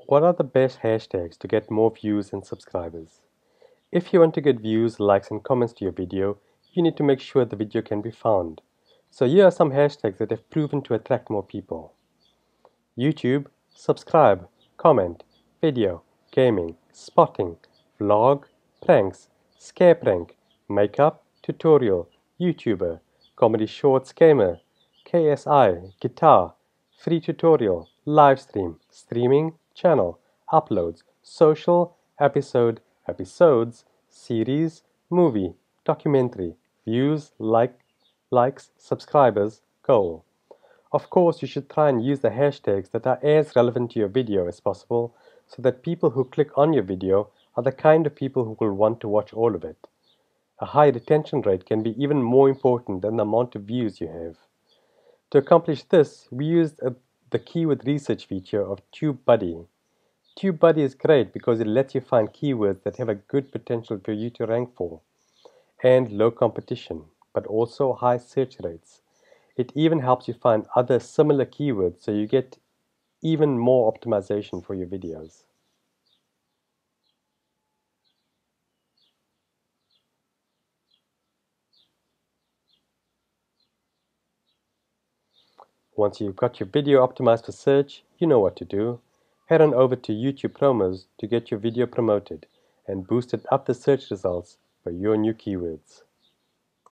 What are the best hashtags to get more views and subscribers? If you want to get views, likes and comments to your video, you need to make sure the video can be found. So here are some hashtags that have proven to attract more people. YouTube, subscribe, comment, video, gaming, spotting, vlog, pranks, scare prank, makeup, tutorial, YouTuber, comedy shorts gamer, KSI, guitar, free tutorial, live stream, streaming, channel, uploads, social, episode, episodes, series, movie, documentary, views, likes, subscribers, goal. Of course, you should try and use the hashtags that are as relevant to your video as possible so that people who click on your video are the kind of people who will want to watch all of it. A high retention rate can be even more important than the amount of views you have. To accomplish this, we used the keyword research feature of TubeBuddy. TubeBuddy is great because it lets you find keywords that have a good potential for you to rank for, and low competition, but also high search rates. It even helps you find other similar keywords so you get even more optimization for your videos. Once you've got your video optimized for search, you know what to do. Head on over to YouTube Promos to get your video promoted and boost it up the search results for your new keywords.